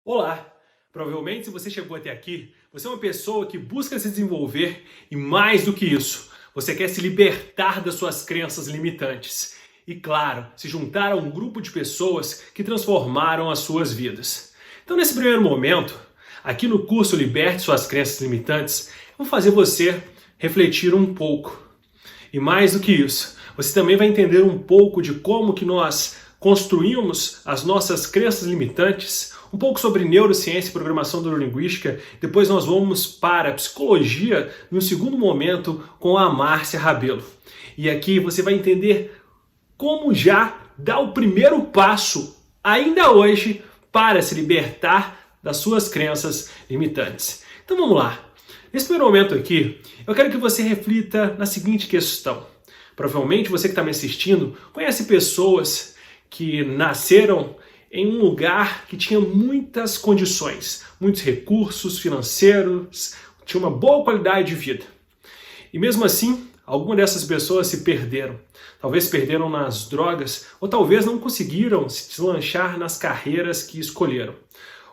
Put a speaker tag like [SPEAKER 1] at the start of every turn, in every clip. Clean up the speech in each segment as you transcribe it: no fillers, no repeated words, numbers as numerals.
[SPEAKER 1] Olá! Provavelmente, se você chegou até aqui, você é uma pessoa que busca se desenvolver e, mais do que isso, você quer se libertar das suas crenças limitantes. E, claro, se juntar a um grupo de pessoas que transformaram as suas vidas. Então, nesse primeiro momento, aqui no curso Liberte Suas Crenças Limitantes, eu vou fazer você refletir um pouco. E mais do que isso, você também vai entender um pouco de como que nós construímos as nossas crenças limitantes, um pouco sobre neurociência e programação neurolinguística. Depois nós vamos para a psicologia no segundo momento com a Márcia Rabelo. E aqui você vai entender como já dar o primeiro passo, ainda hoje, para se libertar das suas crenças limitantes. Então vamos lá. Nesse primeiro momento aqui, eu quero que você reflita na seguinte questão. Provavelmente você que está me assistindo conhece pessoas que nasceram em um lugar que tinha muitas condições, muitos recursos financeiros, tinha uma boa qualidade de vida. E mesmo assim, algumas dessas pessoas se perderam. Talvez se perderam nas drogas, ou talvez não conseguiram se deslanchar nas carreiras que escolheram.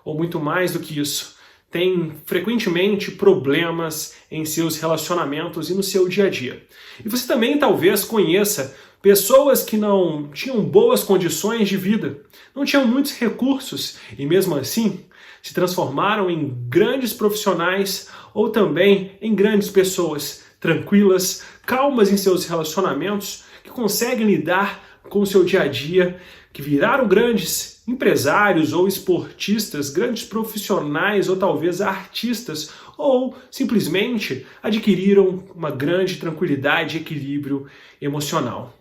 [SPEAKER 1] Ou muito mais do que isso, têm frequentemente problemas em seus relacionamentos e no seu dia a dia. E você também talvez conheça pessoas que não tinham boas condições de vida, não tinham muitos recursos e mesmo assim se transformaram em grandes profissionais ou também em grandes pessoas tranquilas, calmas em seus relacionamentos, que conseguem lidar com o seu dia a dia, que viraram grandes empresários ou esportistas, grandes profissionais ou talvez artistas, ou simplesmente adquiriram uma grande tranquilidade e equilíbrio emocional.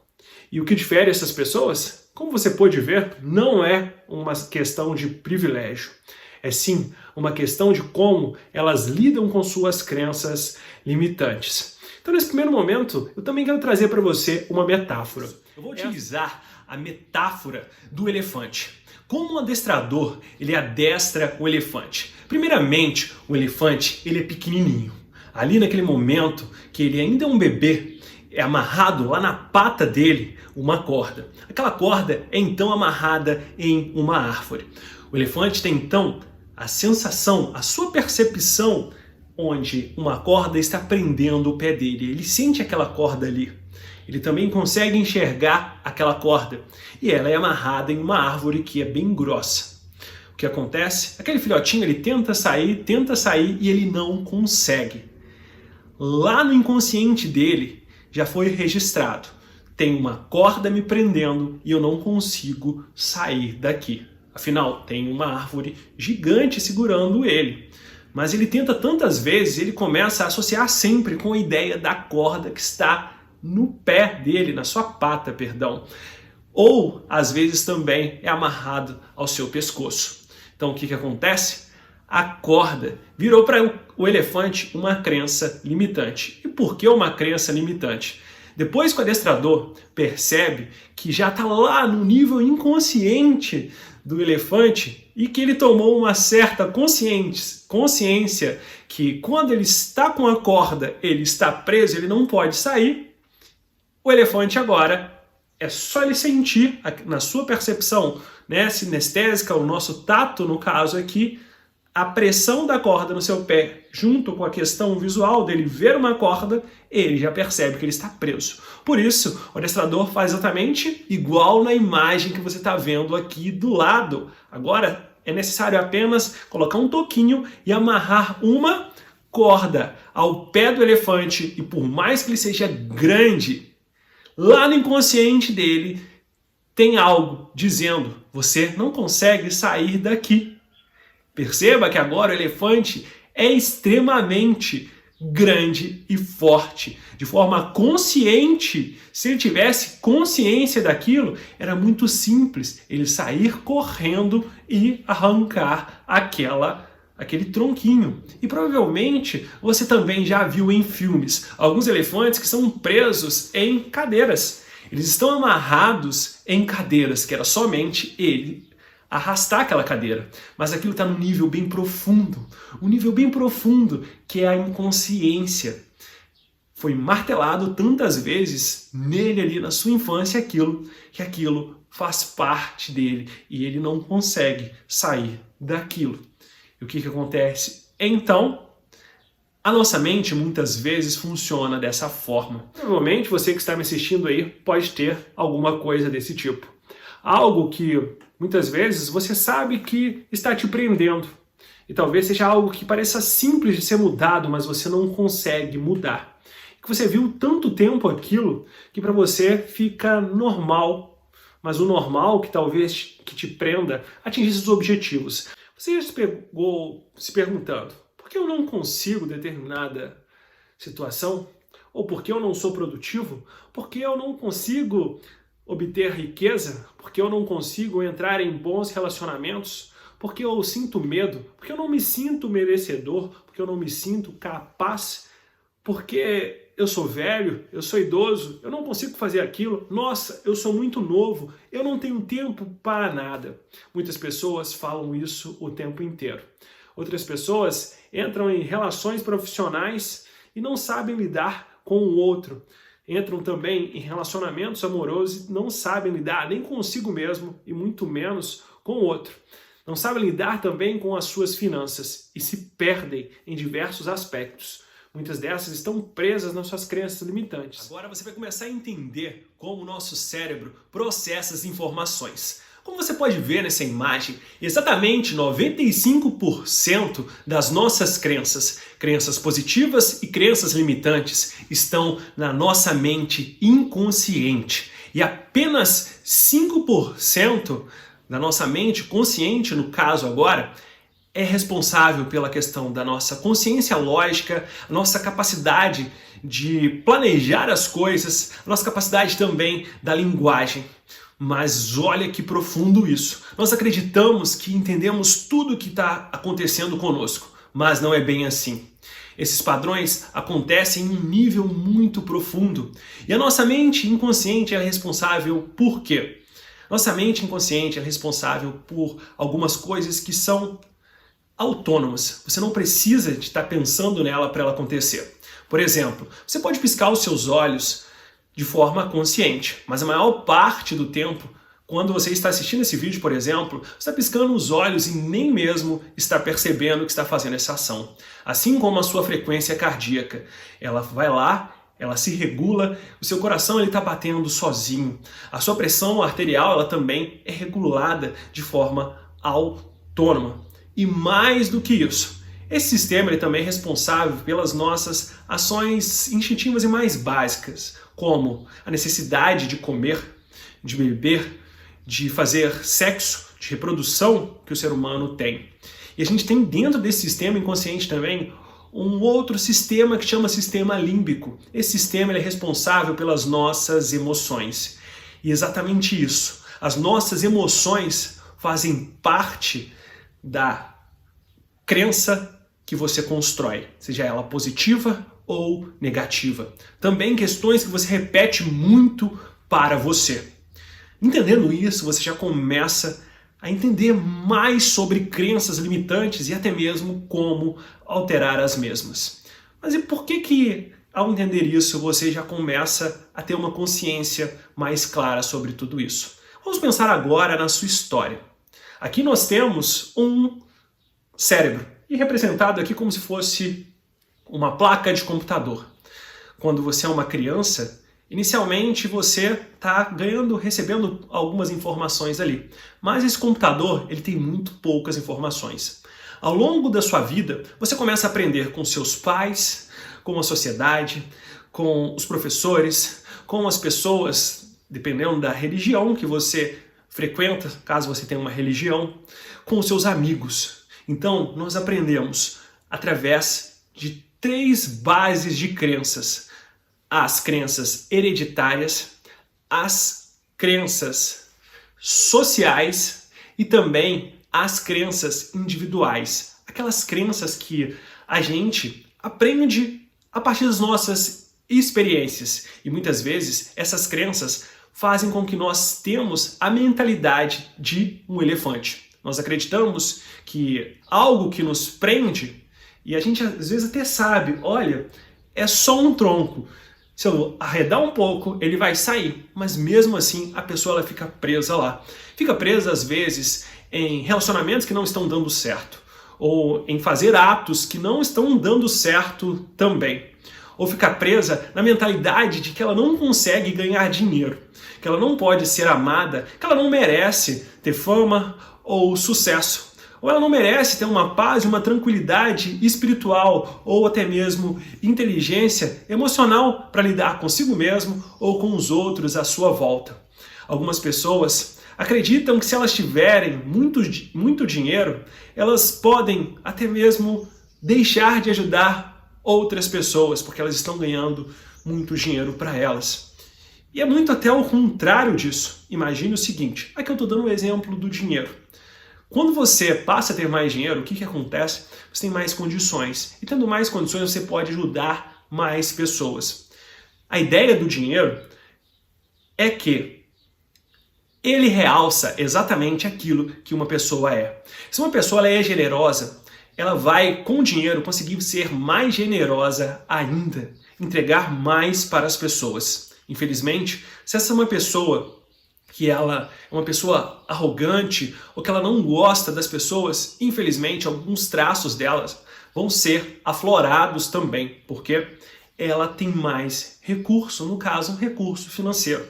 [SPEAKER 1] E o que difere essas pessoas, como você pode ver, não é uma questão de privilégio. É sim uma questão de como elas lidam com suas crenças limitantes. Então, nesse primeiro momento, eu também quero trazer para você uma metáfora. Eu vou utilizar a metáfora do elefante. Como um adestrador, ele adestra o elefante. Primeiramente, o elefante ele é pequenininho. Ali naquele momento que ele ainda é um bebê, é amarrado lá na pata dele uma corda. Aquela corda é então amarrada em uma árvore. O elefante tem então a sensação, a sua percepção, onde uma corda está prendendo o pé dele. Ele sente aquela corda ali. Ele também consegue enxergar aquela corda. E ela é amarrada em uma árvore que é bem grossa. O que acontece? Aquele filhotinho ele tenta sair e ele não consegue. Lá no inconsciente dele já foi registrado. Tem uma corda me prendendo e eu não consigo sair daqui. Afinal, tem uma árvore gigante segurando ele. Mas ele tenta tantas vezes, ele começa a associar sempre com a ideia da corda que está no pé dele, na sua pata, perdão. Ou, às vezes, também é amarrado ao seu pescoço. Então, o que acontece? A corda virou para o elefante uma crença limitante. E por que uma crença limitante? Depois que o adestrador percebe que já está lá no nível inconsciente do elefante e que ele tomou uma certa consciência que quando ele está com a corda, ele está preso, ele não pode sair, o elefante agora é só ele sentir na sua percepção, né, sinestésica, o nosso tato no caso aqui, a pressão da corda no seu pé, junto com a questão visual dele ver uma corda, ele já percebe que ele está preso. Por isso, o adestrador faz exatamente igual na imagem que você está vendo aqui do lado. Agora, é necessário apenas colocar um toquinho e amarrar uma corda ao pé do elefante, e por mais que ele seja grande, lá no inconsciente dele tem algo dizendo: você não consegue sair daqui. Perceba que agora o elefante é extremamente grande e forte. De forma consciente, se ele tivesse consciência daquilo, era muito simples ele sair correndo e arrancar aquele tronquinho. E provavelmente você também já viu em filmes alguns elefantes que são presos em cadeiras. Eles estão amarrados em cadeiras, que era somente ele arrastar aquela cadeira. Mas aquilo está num nível bem profundo. Um nível bem profundo que é a inconsciência. Foi martelado tantas vezes nele ali na sua infância que aquilo faz parte dele e ele não consegue sair daquilo. E o que acontece? Então, a nossa mente muitas vezes funciona dessa forma. Provavelmente você que está me assistindo aí pode ter alguma coisa desse tipo. Algo que muitas vezes você sabe que está te prendendo. E talvez seja algo que pareça simples de ser mudado, mas você não consegue mudar. Que você viu tanto tempo aquilo que para você fica normal, mas o normal que talvez que te prenda atingir seus objetivos. Você já se pegou se perguntando, por que eu não consigo determinada situação? Ou por que eu não sou produtivo? Por que eu não consigo obter riqueza? Por que eu não consigo entrar em bons relacionamentos? Por que eu sinto medo? Por que eu não me sinto merecedor? Por que eu não me sinto capaz? Porque eu sou velho, eu sou idoso, eu não consigo fazer aquilo. Nossa, eu sou muito novo, eu não tenho tempo para nada. Muitas pessoas falam isso o tempo inteiro. Outras pessoas entram em relações profissionais e não sabem lidar com o outro. Entram também em relacionamentos amorosos e não sabem lidar nem consigo mesmo e muito menos com o outro. Não sabem lidar também com as suas finanças e se perdem em diversos aspectos. Muitas dessas estão presas nas suas crenças limitantes. Agora você vai começar a entender como o nosso cérebro processa as informações. Como você pode ver nessa imagem, exatamente 95% das nossas crenças positivas e crenças limitantes, estão na nossa mente inconsciente. E apenas 5% da nossa mente consciente, no caso agora, é responsável pela questão da nossa consciência lógica, a nossa capacidade de planejar as coisas, a nossa capacidade também da linguagem. Mas olha que profundo isso. Nós acreditamos que entendemos tudo o que está acontecendo conosco, mas não é bem assim. Esses padrões acontecem em um nível muito profundo. E a nossa mente inconsciente é responsável por quê? Nossa mente inconsciente é responsável por algumas coisas que são autônomas. Você não precisa de estar pensando nela para ela acontecer. Por exemplo, você pode piscar os seus olhos de forma consciente, mas a maior parte do tempo, quando você está assistindo esse vídeo, por exemplo, você está piscando os olhos e nem mesmo está percebendo que está fazendo essa ação. Assim como a sua frequência cardíaca, ela vai lá, ela se regula, o seu coração está batendo sozinho. A sua pressão arterial ela também é regulada de forma autônoma. E mais do que isso, esse sistema ele também é responsável pelas nossas ações instintivas e mais básicas, como a necessidade de comer, de beber, de fazer sexo, de reprodução que o ser humano tem. E a gente tem dentro desse sistema inconsciente também um outro sistema que chama sistema límbico. Esse sistema ele é responsável pelas nossas emoções. E exatamente isso, as nossas emoções fazem parte da crença que você constrói, seja ela positiva ou negativa. Também questões que você repete muito para você. Entendendo isso, você já começa a entender mais sobre crenças limitantes e até mesmo como alterar as mesmas. Mas e por que ao entender isso, você já começa a ter uma consciência mais clara sobre tudo isso? Vamos pensar agora na sua história. Aqui nós temos um cérebro, e representado aqui como se fosse uma placa de computador. Quando você é uma criança, inicialmente você está recebendo algumas informações ali. Mas esse computador ele tem muito poucas informações. Ao longo da sua vida, você começa a aprender com seus pais, com a sociedade, com os professores, com as pessoas, dependendo da religião que você frequenta, caso você tenha uma religião, com os seus amigos. Então, nós aprendemos através de 3 bases de crenças. As crenças hereditárias, as crenças sociais e também as crenças individuais. Aquelas crenças que a gente aprende a partir das nossas experiências. E muitas vezes essas crenças fazem com que nós temos a mentalidade de um elefante. Nós acreditamos que algo que nos prende, e a gente às vezes até sabe, olha, é só um tronco. Se eu arredar um pouco, ele vai sair. Mas mesmo assim, a pessoa ela fica presa lá. Fica presa, às vezes, em relacionamentos que não estão dando certo, ou em fazer atos que não estão dando certo também, ou ficar presa na mentalidade de que ela não consegue ganhar dinheiro, que ela não pode ser amada, que ela não merece ter fama ou sucesso, ou ela não merece ter uma paz e uma tranquilidade espiritual, ou até mesmo inteligência emocional para lidar consigo mesmo ou com os outros à sua volta. Algumas pessoas acreditam que se elas tiverem muito dinheiro, elas podem até mesmo deixar de ajudar outras pessoas, porque elas estão ganhando muito dinheiro para elas. E é muito até o contrário disso. Imagine o seguinte, aqui eu estou dando um exemplo do dinheiro. Quando você passa a ter mais dinheiro, o que acontece? Você tem mais condições. E tendo mais condições, você pode ajudar mais pessoas. A ideia do dinheiro é que ele realça exatamente aquilo que uma pessoa é. Se uma pessoa é generosa, ela vai, com o dinheiro, conseguir ser mais generosa ainda, entregar mais para as pessoas. Infelizmente, se essa é uma pessoa que ela é uma pessoa arrogante ou que ela não gosta das pessoas, infelizmente, alguns traços delas vão ser aflorados também, porque ela tem mais recurso, no caso, um recurso financeiro.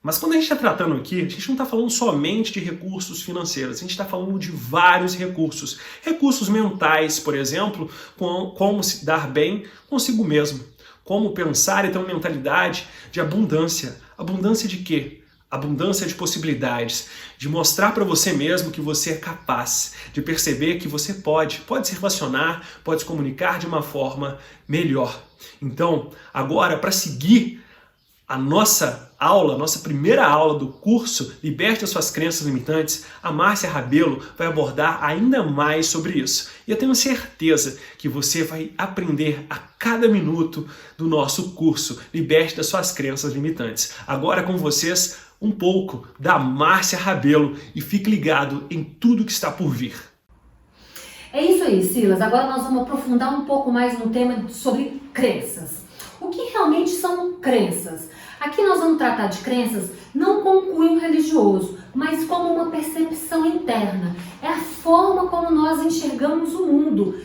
[SPEAKER 1] Mas quando a gente está tratando aqui, a gente não está falando somente de recursos financeiros, a gente está falando de vários recursos. Recursos mentais, por exemplo, como se dar bem consigo mesmo. Como pensar e ter uma mentalidade de abundância. Abundância de quê? Abundância de possibilidades, de mostrar para você mesmo que você é capaz, de perceber que você pode se relacionar, pode se comunicar de uma forma melhor. Então, agora, para seguir a nossa aula, nossa primeira aula do curso Liberte as Suas Crenças Limitantes, a Márcia Rabelo vai abordar ainda mais sobre isso. E eu tenho certeza que você vai aprender a cada minuto do nosso curso Liberte das Suas Crenças Limitantes. Agora com vocês, um pouco da Márcia Rabelo e fique ligado em tudo que está por vir.
[SPEAKER 2] É isso aí, Silas. Agora nós vamos aprofundar um pouco mais no tema sobre crenças. O que realmente são crenças? Aqui nós vamos tratar de crenças não com cunho religioso, mas como uma percepção interna. É a forma como nós enxergamos o mundo.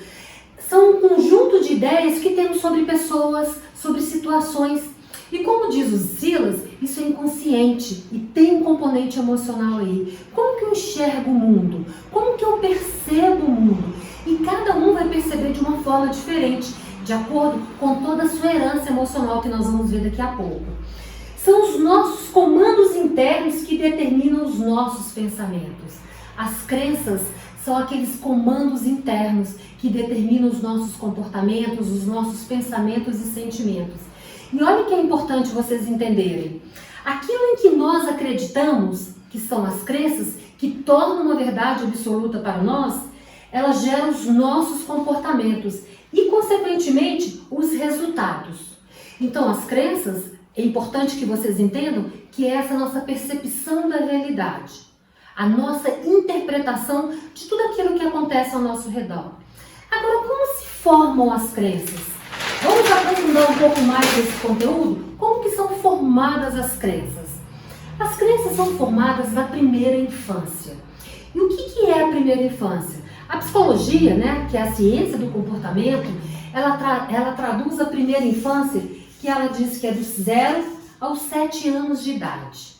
[SPEAKER 2] São um conjunto de ideias que temos sobre pessoas, sobre situações. E como diz o Silas, isso é inconsciente e tem um componente emocional aí. Como que eu enxergo o mundo? Como que eu percebo o mundo? E cada um vai perceber de uma forma diferente, de acordo com toda a sua herança emocional que nós vamos ver daqui a pouco. São os nossos comandos internos que determinam os nossos pensamentos. As crenças são aqueles comandos internos que determinam os nossos comportamentos, os nossos pensamentos e sentimentos. E olha que é importante vocês entenderem. Aquilo em que nós acreditamos, que são as crenças, que tornam uma verdade absoluta para nós, elas geram os nossos comportamentos e, consequentemente, os resultados. Então, as crenças, é importante que vocês entendam que é essa nossa percepção da realidade, a nossa interpretação de tudo aquilo que acontece ao nosso redor. Agora, como se formam as crenças? Vamos aprofundar um pouco mais desse conteúdo? Como que são formadas as crenças? As crenças são formadas na primeira infância. E o que é a primeira infância? A psicologia, né, que é a ciência do comportamento, ela traduz a primeira infância, que ela diz que é dos 0 aos 7 anos de idade.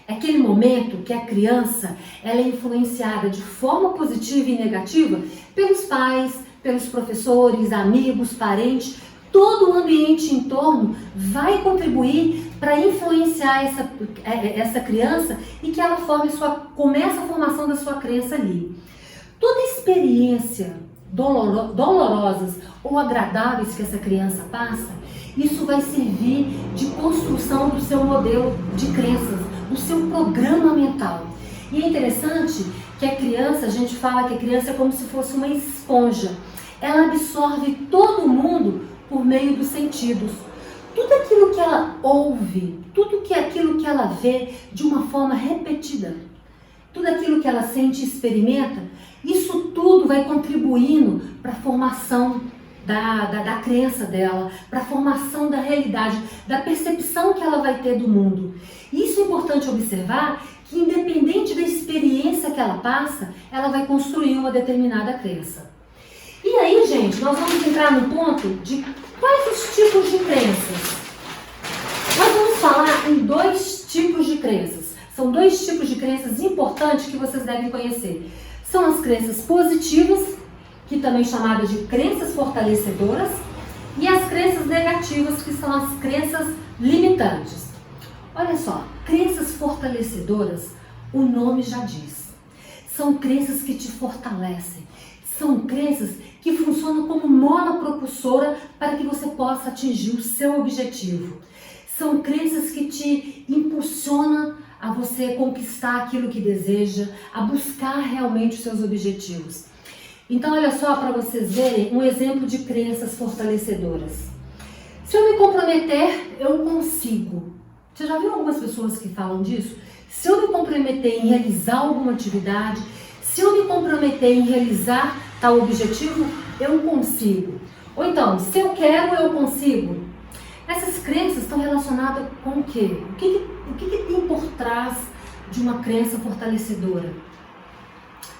[SPEAKER 2] É aquele momento que a criança ela é influenciada de forma positiva e negativa pelos pais, pelos professores, amigos, parentes. Todo o ambiente em torno vai contribuir para influenciar essa criança e que ela comece a formação da sua crença ali. Toda experiência dolorosas ou agradáveis que essa criança passa, isso vai servir de construção do seu modelo de crenças, do seu programa mental. E é interessante que a criança, a gente fala que a criança é como se fosse uma esponja. Ela absorve todo o mundo por meio dos sentidos. Tudo aquilo que ela ouve, tudo aquilo que ela vê de uma forma repetida, tudo aquilo que ela sente e experimenta, isso tudo vai contribuindo para a formação da crença dela, para a formação da realidade, da percepção que ela vai ter do mundo. Isso é importante observar que independente da experiência que ela passa, ela vai construir uma determinada crença. E aí, gente, nós vamos entrar no ponto de quais os tipos de crenças. Nós vamos falar em 2 tipos de crenças. São 2 tipos de crenças importantes que vocês devem conhecer. São as crenças positivas, que também chamadas de crenças fortalecedoras, e as crenças negativas, que são as crenças limitantes. Olha só, crenças fortalecedoras, o nome já diz. São crenças que te fortalecem. São crenças que funcionam como mola propulsora para que você possa atingir o seu objetivo. São crenças que te impulsionam a você conquistar aquilo que deseja, a buscar realmente os seus objetivos. Então, olha só, para vocês verem um exemplo de crenças fortalecedoras. Se eu me comprometer, eu consigo. Você já viu algumas pessoas que falam disso? Se eu me comprometer em realizar alguma atividade, se eu me comprometer em realizar tal objetivo, eu consigo. Ou então, se eu quero, eu consigo. Essas crenças estão relacionadas com o quê? O que tem por trás de uma crença fortalecedora?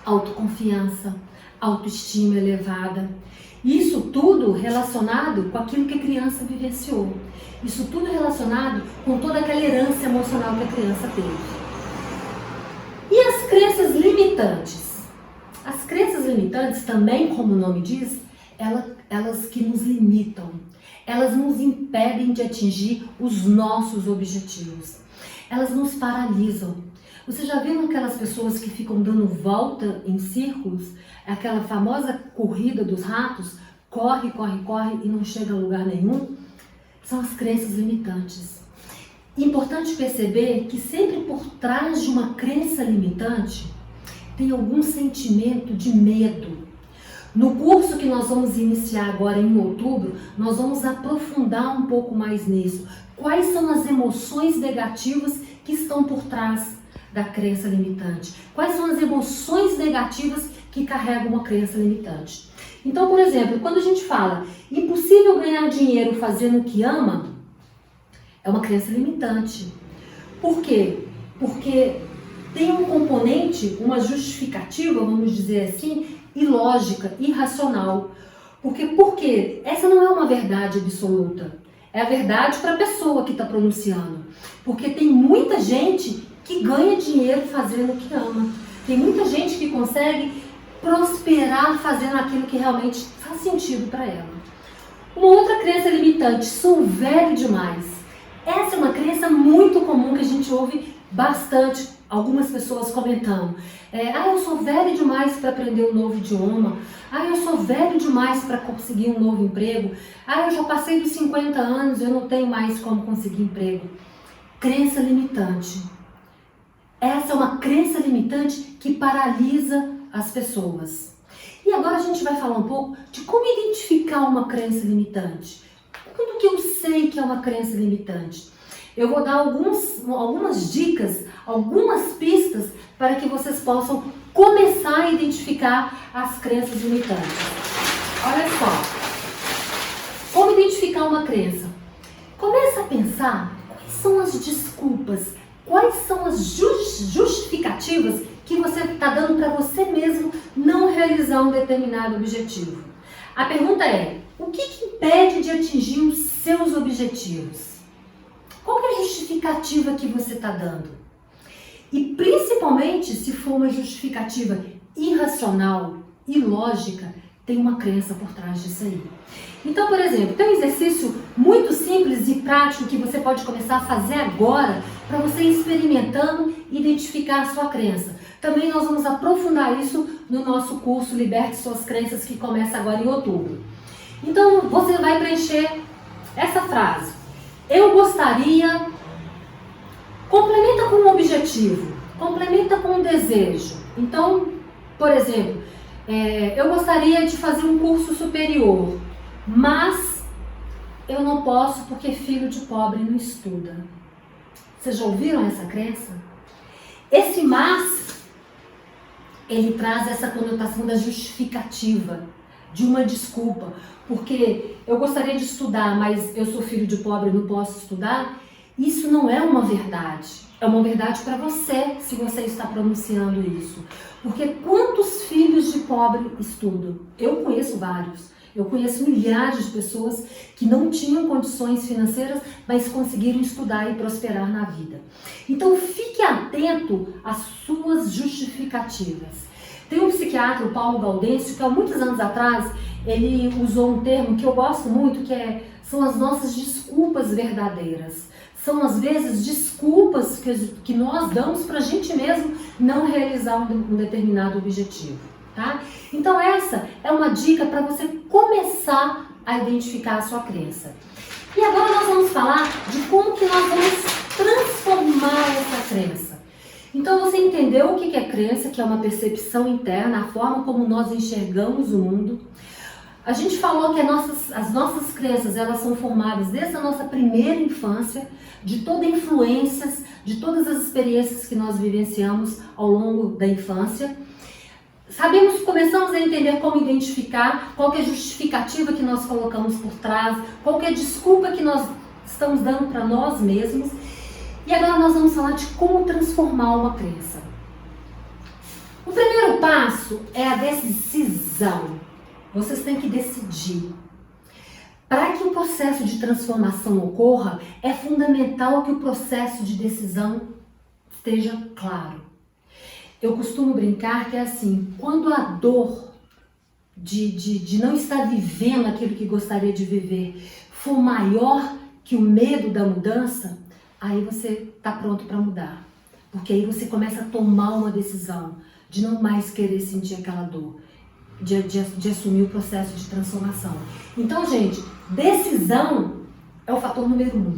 [SPEAKER 2] Autoconfiança, autoestima elevada. Isso tudo relacionado com aquilo que a criança vivenciou. Isso tudo relacionado com toda aquela herança emocional que a criança teve. E as crenças limitantes? As crenças limitantes, também como o nome diz, elas que nos limitam. Elas nos impedem de atingir os nossos objetivos. Elas nos paralisam. Você já viu aquelas pessoas que ficam dando volta em círculos? Aquela famosa corrida dos ratos? Corre, corre, corre e não chega a lugar nenhum? São as crenças limitantes. Importante perceber que sempre por trás de uma crença limitante tem algum sentimento de medo. No curso que nós vamos iniciar agora em outubro, nós vamos aprofundar um pouco mais nisso. Quais são as emoções negativas que estão por trás da crença limitante? Quais são as emoções negativas que carregam uma crença limitante? Então, por exemplo, quando a gente fala impossível ganhar dinheiro fazendo o que ama, é uma crença limitante. Por quê? Porque tem um componente, uma justificativa, vamos dizer assim, ilógica, irracional. Porque essa não é uma verdade absoluta. É a verdade para a pessoa que está pronunciando. Porque tem muita gente que ganha dinheiro fazendo o que ama. Tem muita gente que consegue prosperar fazendo aquilo que realmente faz sentido para ela. Uma outra crença limitante, sou velho demais. Essa é uma crença muito comum que a gente ouve bastante, algumas pessoas comentando. Eu sou velho demais para aprender um novo idioma. Eu sou velho demais para conseguir um novo emprego. Eu já passei dos 50 anos, eu não tenho mais como conseguir emprego. Crença limitante. Essa é uma crença limitante que paralisa as pessoas. E agora a gente vai falar um pouco de como identificar uma crença limitante. Quando que eu sei que é uma crença limitante? Eu vou dar algumas dicas, algumas pistas para que vocês possam começar a identificar as crenças limitantes. Olha só, como identificar uma crença? Começa a pensar quais são as desculpas, quais são as justificativas que você está dando para você mesmo não realizar um determinado objetivo. A pergunta é, o que impede de atingir os seus objetivos? Qual é a justificativa que você está dando? E principalmente se for uma justificativa irracional, ilógica, tem uma crença por trás disso aí. Então, por exemplo, tem um exercício muito simples e prático que você pode começar a fazer agora para você ir experimentando e identificar a sua crença. Também nós vamos aprofundar isso no nosso curso Liberte Suas Crenças, que começa agora em outubro. Então, você vai preencher essa frase. Eu gostaria, complementa com um objetivo, complementa com um desejo. Então, por exemplo, eu gostaria de fazer um curso superior, mas eu não posso porque filho de pobre não estuda. Vocês já ouviram essa crença? Esse mas, ele traz essa conotação da justificativa, de uma desculpa, porque eu gostaria de estudar, mas eu sou filho de pobre e não posso estudar. Isso não é uma verdade. É uma verdade para você, se você está pronunciando isso. Porque quantos filhos de pobre estudam? Eu conheço vários. Eu conheço milhares de pessoas que não tinham condições financeiras, mas conseguiram estudar e prosperar na vida. Então fique atento às suas justificativas. Tem um psiquiatra, o Paulo Gaudêncio, que há muitos anos atrás, ele usou um termo que eu gosto muito, são as nossas desculpas verdadeiras. São, às vezes, desculpas que nós damos para a gente mesmo não realizar um determinado objetivo, tá? Então essa é uma dica para você começar a identificar a sua crença. E agora nós vamos falar de como que nós vamos transformar essa crença. Então você entendeu o que é crença, que é uma percepção interna, a forma como nós enxergamos o mundo. A gente falou que as nossas crenças, elas são formadas desde a nossa primeira infância, de todas as influências, de todas as experiências que nós vivenciamos ao longo da infância. Começamos a entender como identificar, qual que é a justificativa que nós colocamos por trás, qual que é a desculpa que nós estamos dando para nós mesmos. E agora nós vamos falar de como transformar uma crença. O primeiro passo é a decisão. Vocês têm que decidir. Para que o processo de transformação ocorra, é fundamental que o processo de decisão esteja claro. Eu costumo brincar que é assim, quando a dor de não estar vivendo aquilo que gostaria de viver for maior que o medo da mudança, aí você está pronto para mudar. Porque aí você começa a tomar uma decisão de não mais querer sentir aquela dor. De assumir o processo de transformação. Então, gente, decisão é o fator número 1.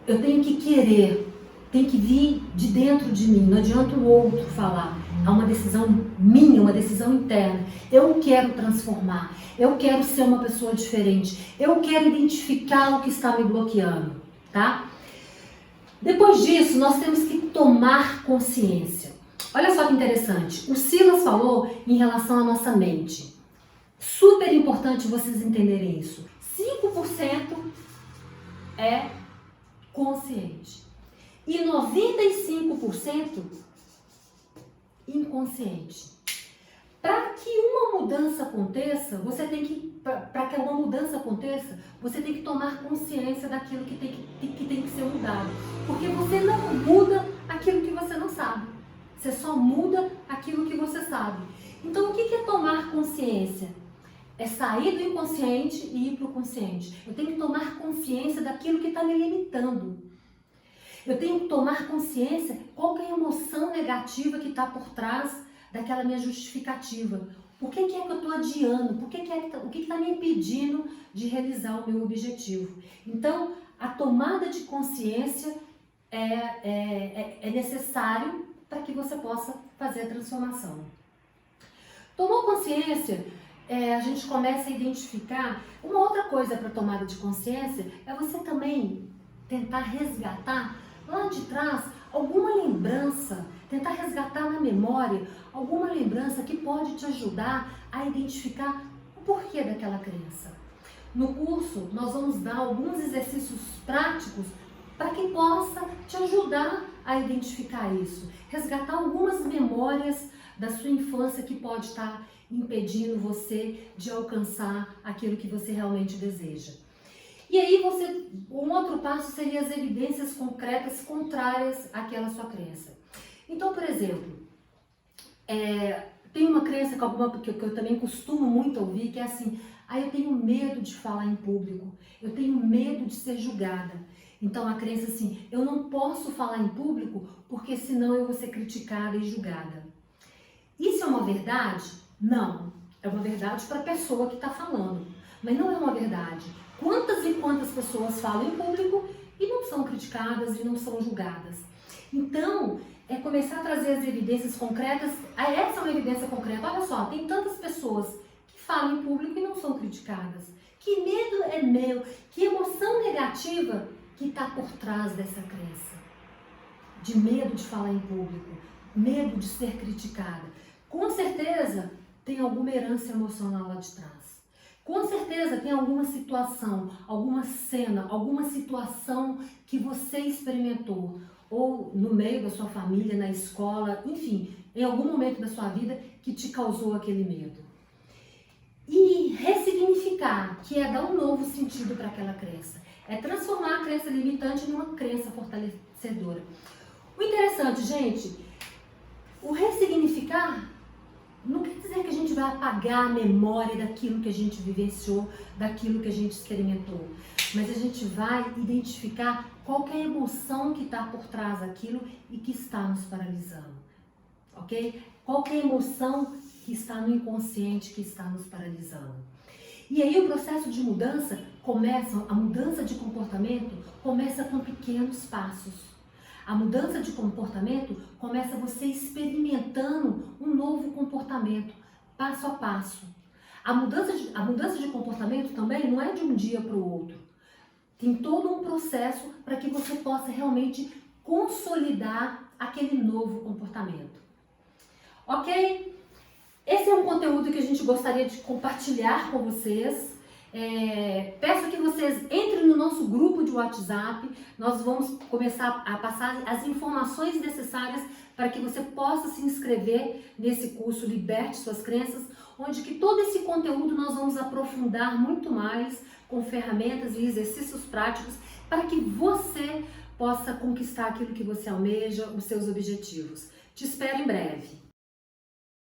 [SPEAKER 2] Eu tenho que querer, tem que vir de dentro de mim, não adianta o outro falar. É uma decisão minha, uma decisão interna. Eu quero transformar, eu quero ser uma pessoa diferente, eu quero identificar o que está me bloqueando, tá? Depois disso, nós temos que tomar consciência. Olha só que interessante, o Silas falou em relação à nossa mente. Super importante vocês entenderem isso. 5% é consciente e 95% inconsciente. Para que uma mudança aconteça, você tem que tomar consciência daquilo que tem que ser mudado. Porque você não muda aquilo que você não sabe. Você só muda aquilo que você sabe. Então, o que é tomar consciência? É sair do inconsciente e ir para o consciente. Eu tenho que tomar consciência daquilo que está me limitando. Eu tenho que tomar consciência qual que é a emoção negativa que está por trás daquela minha justificativa. O que é que eu estou adiando? O que está me impedindo de realizar o meu objetivo? Então, a tomada de consciência é necessário para que você possa fazer a transformação. Tomou consciência, a gente começa a identificar. Uma outra coisa para tomada de consciência é você também tentar resgatar lá de trás alguma lembrança, tentar resgatar na memória alguma lembrança que pode te ajudar a identificar o porquê daquela crença. No curso, nós vamos dar alguns exercícios práticos para que possa te ajudar a identificar isso, resgatar algumas memórias da sua infância que pode estar impedindo você de alcançar aquilo que você realmente deseja. E aí um outro passo seria as evidências concretas contrárias àquela sua crença. Então, por exemplo, tem uma crença que eu também costumo muito ouvir, que é assim, eu tenho medo de falar em público, eu tenho medo de ser julgada. Então a crença assim, eu não posso falar em público porque senão eu vou ser criticada e julgada. Isso é uma verdade? Não. É uma verdade para a pessoa que está falando, mas não é uma verdade. Quantas e quantas pessoas falam em público e não são criticadas e não são julgadas? Então, é começar a trazer as evidências concretas. Essa é uma evidência concreta. Olha só, tem tantas pessoas que falam em público e não são criticadas. Que medo é meu? Que emoção negativa que está por trás dessa crença? De medo de falar em público, medo de ser criticada. Com certeza tem alguma herança emocional lá de trás. Com certeza tem alguma situação, alguma cena, alguma situação que você experimentou, ou no meio da sua família, na escola, enfim, em algum momento da sua vida que te causou aquele medo. E ressignificar, que é dar um novo sentido para aquela crença. É transformar a crença limitante numa crença fortalecedora. O interessante, gente, o ressignificar não quer dizer que a gente vai apagar a memória daquilo que a gente vivenciou, daquilo que a gente experimentou. Mas a gente vai identificar qual que é a emoção que está por trás daquilo e que está nos paralisando. Ok? Qual que é a emoção que está no inconsciente, que está nos paralisando. E aí o processo de mudança começa, a mudança de comportamento começa com pequenos passos. A mudança de comportamento começa você experimentando um novo comportamento, passo a passo. A mudança de comportamento também não é de um dia para o outro. Tem todo um processo para que você possa realmente consolidar aquele novo comportamento. Ok? Esse é um conteúdo que a gente gostaria de compartilhar com vocês. Peço que vocês entrem no nosso grupo de WhatsApp. Nós vamos começar a passar as informações necessárias para que você possa se inscrever nesse curso Liberte Suas Crenças, onde que todo esse conteúdo nós vamos aprofundar muito mais com ferramentas e exercícios práticos para que você possa conquistar aquilo que você almeja, os seus objetivos. Te espero em breve.